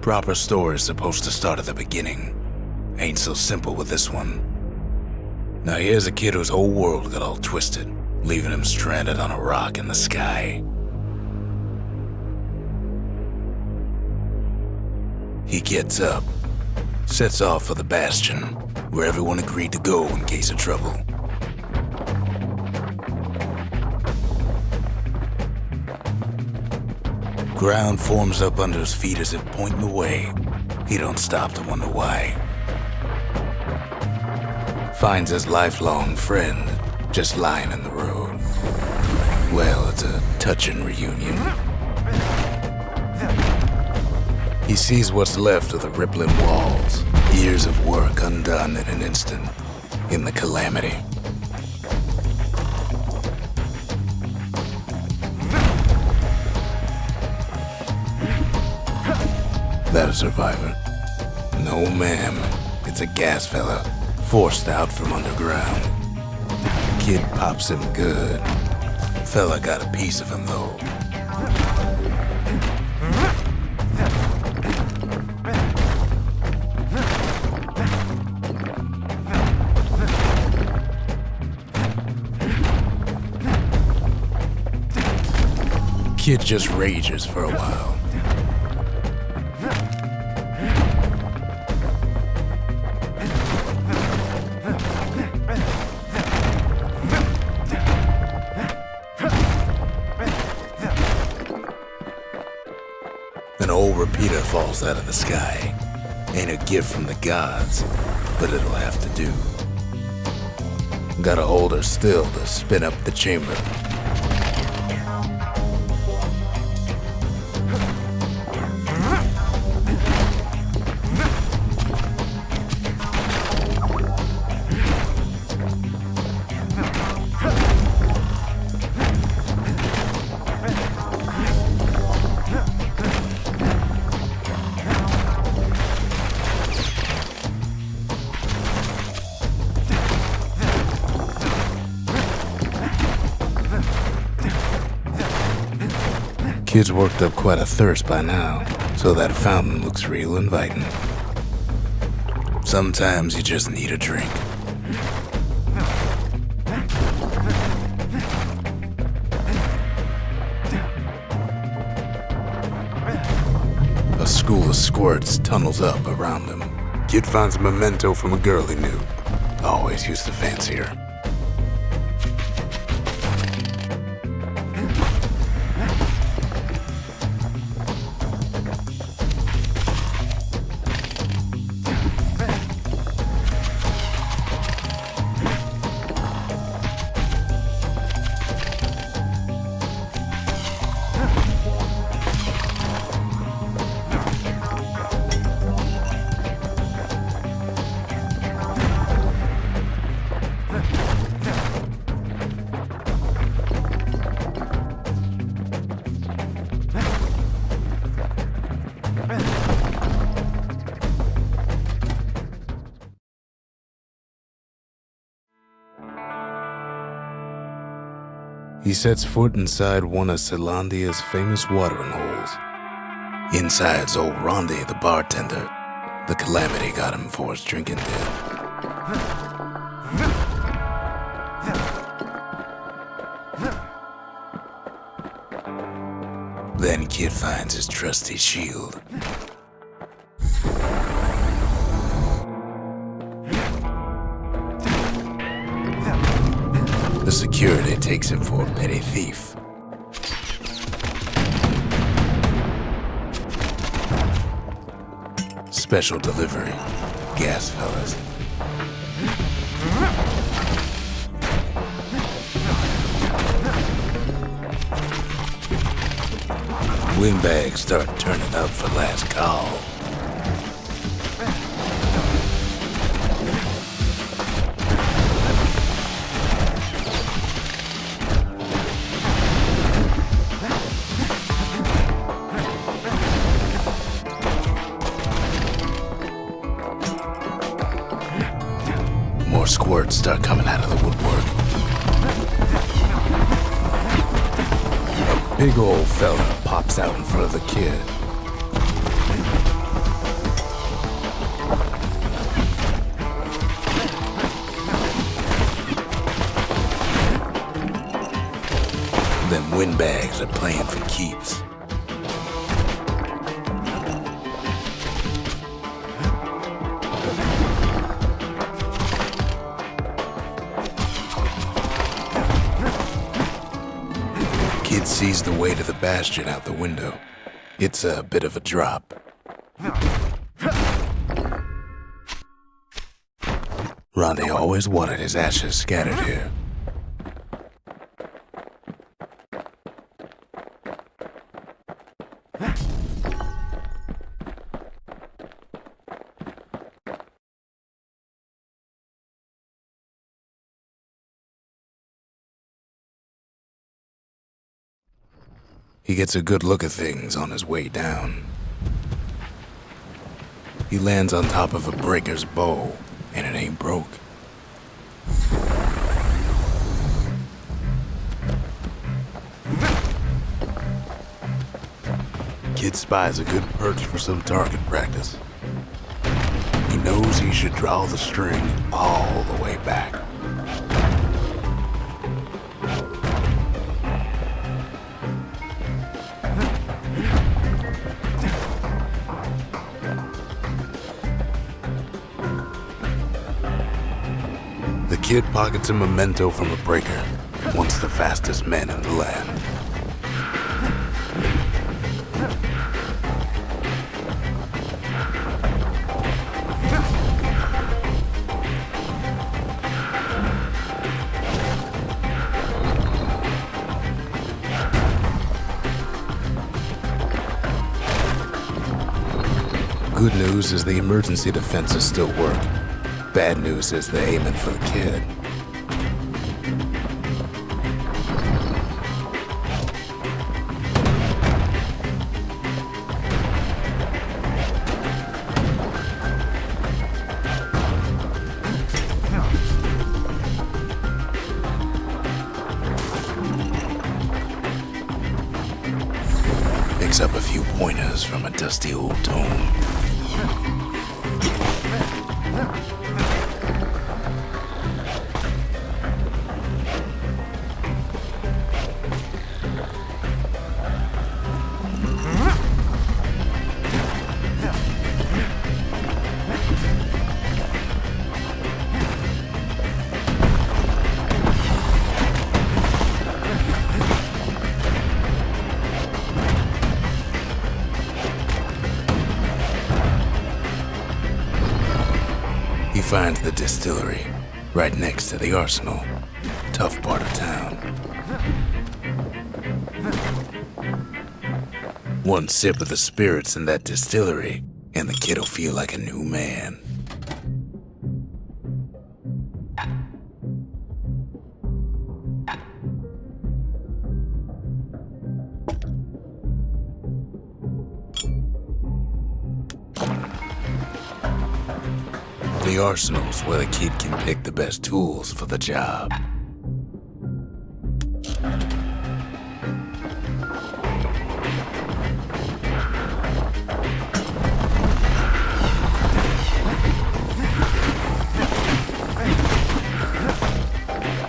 Proper story's supposed to start at the beginning. Ain't so simple with this one. Now here's a kid whose whole world got all twisted, leaving him stranded on a rock in the sky. He gets up, sets off for the Bastion, where everyone agreed to go in case of trouble. Ground forms up under his feet as if pointing the way. He don't stop to wonder why. Finds his lifelong friend just lying in the road. Well, it's a touching reunion. He sees what's left of the rippling walls, years of work undone in an instant, in the calamity. That a survivor? No, ma'am. It's a gas fella, forced out from underground. Kid pops him good. Fella got a piece of him, though. Kid just rages for a while. An old repeater falls out of the sky. Ain't a gift from the gods, but it'll have to do. Gotta hold her still to spin up the chamber. Kid's worked up quite a thirst by now, so that fountain looks real inviting. Sometimes you just need a drink. A school of squirts tunnels up around him. Kid finds a memento from a girl he knew. Always used to fancy her. He sets foot inside one of Zealandia's famous watering holes. Inside's old Rondi, the bartender. The calamity got him for his drinking debt. Then Kid finds his trusty shield. The security takes him for a petty thief. Special delivery, gas fellas. Windbags start turning up for last call. More squirts start coming out of the woodwork. A big old fella pops out in front of the kid. windbags are playing for keeps. Kid sees the way to the Bastion out the window. It's a bit of a drop. Ronnie always wanted his ashes scattered here. He gets a good look at things on his way down. He lands on top of a breaker's bow, and it ain't broke. Kid spies a good perch for some target practice. He knows he should draw the string all the way back. The kid pockets a memento from a breaker, once the fastest man in the land. Good news is the emergency defenses still work. Bad news is they're aiming for the kid. Picks up a few pointers from a dusty old tome. He finds the distillery, right next to the arsenal. Tough part of town. One sip of the spirits in that distillery, and the kid'll feel like a new man. The arsenal's where the kid can pick the best tools for the job.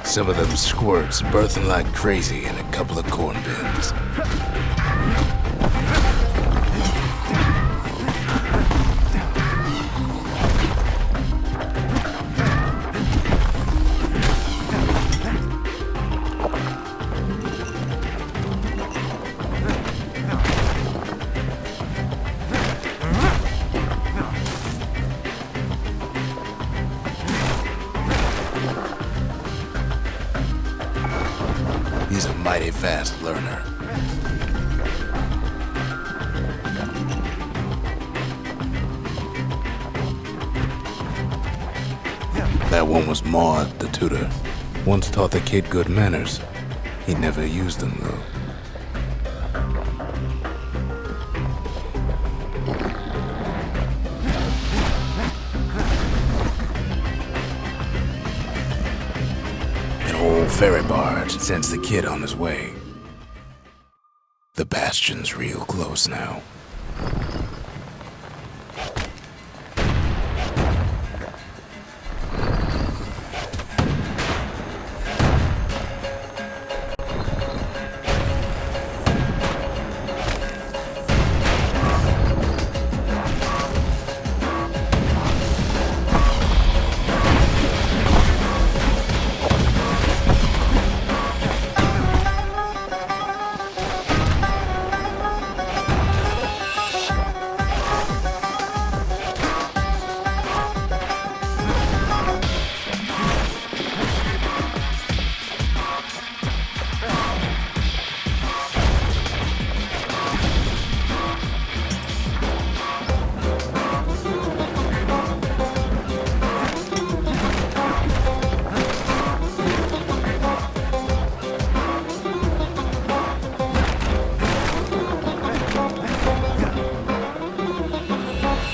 Some of them squirts birthing like crazy in a couple of corn bins. He's a mighty fast learner. That one was Maud, the tutor. Once taught the kid good manners. He never used them, though. Old ferry barge sends the kid on his way. The Bastion's real close now.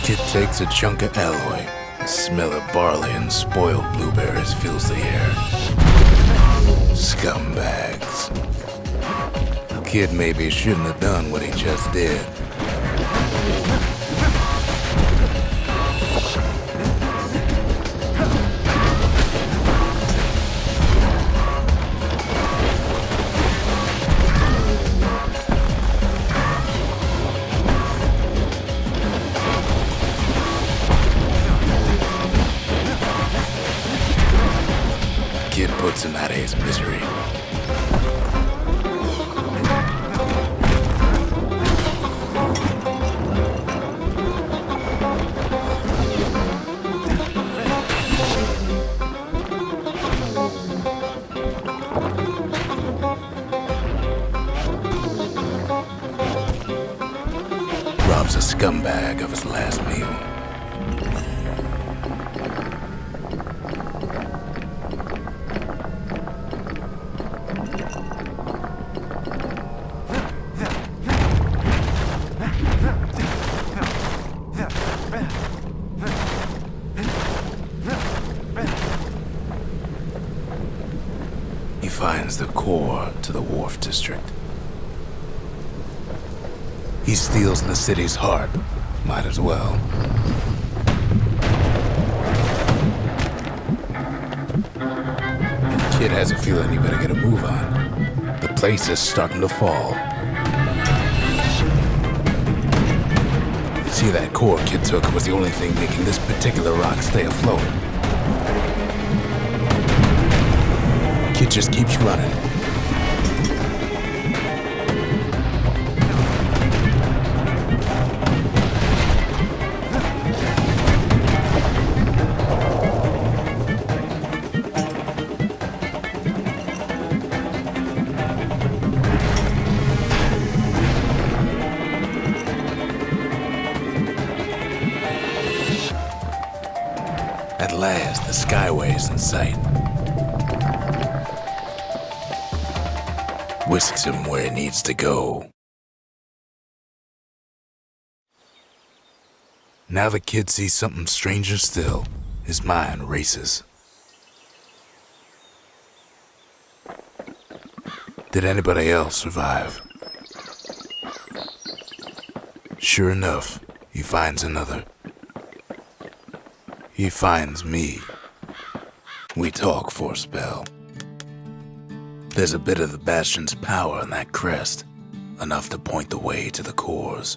Kid takes a chunk of alloy. The smell of barley and spoiled blueberries fills the air. Scumbags. Kid maybe shouldn't have done what he just did. Kid puts him out of his misery. Robs a scumbag of his last meal. He finds the core to the Wharf District. He steals the city's heart. Might as well. Kid has a feeling he better get a move on. The place is starting to fall. See, that core Kid took was the only thing making this particular rock stay afloat. Kid just keeps running. At last, the skyway's in sight. Whisks him where he needs to go. Now the kid sees something stranger still. His mind races. Did anybody else survive? Sure enough, he finds another. He finds me. We talk for a spell. There's a bit of the Bastion's power in that crest, enough to point the way to the cores.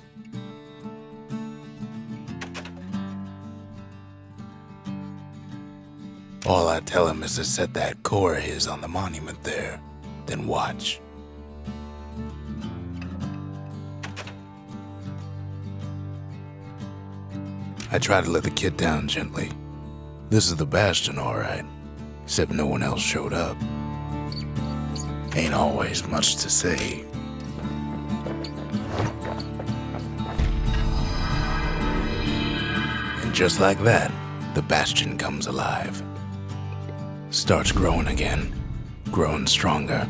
All I tell him is to set that core of his on the monument there, then watch. I try to let the kid down gently. This is the Bastion, all right, except no one else showed up. Ain't always much to say. And just like that, the Bastion comes alive. Starts growing again, growing stronger.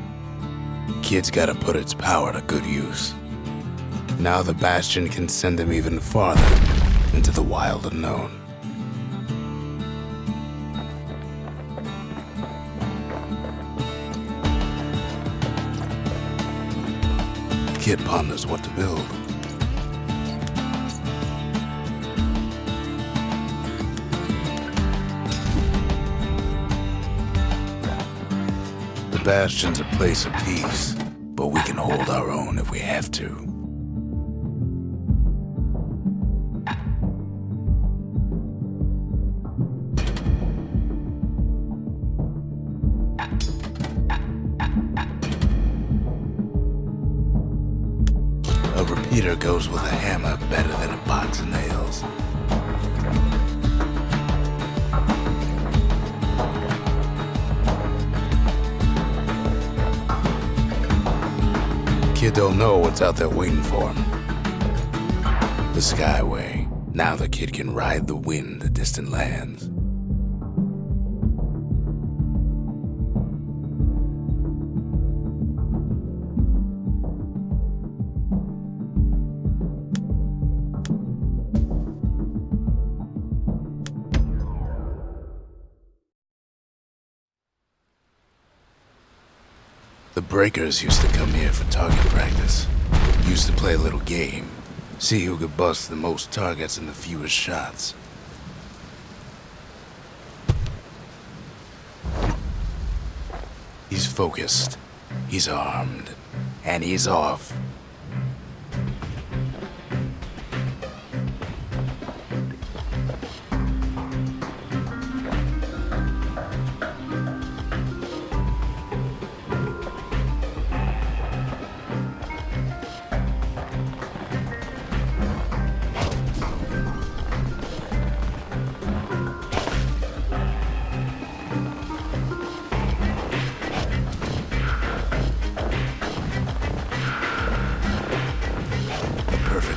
Kid's gotta put its power to good use. Now the Bastion can send him even farther into the wild unknown. Kid ponders what to build. The Bastion's a place of peace, but we can hold our own if we have to. A repeater goes with a hammer better than a box of nails. Kid don't know what's out there waiting for him. The Skyway. Now the kid can ride the wind to distant lands. breakers used to come here for target practice. Used to play a little game. See who could bust the most targets in the fewest shots. He's focused, he's armed, and he's off.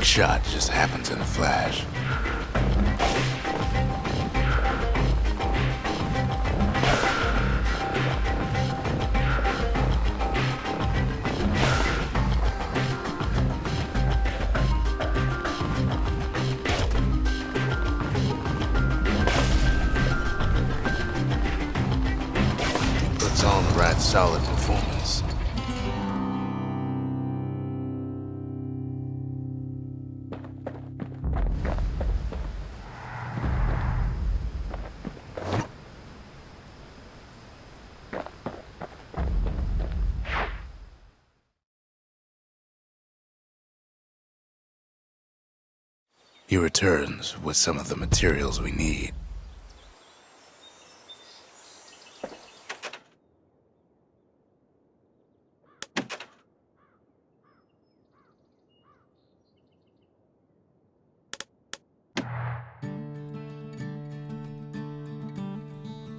Shot just happens in a flash. He puts on the right solid performance. He returns with some of the materials we need.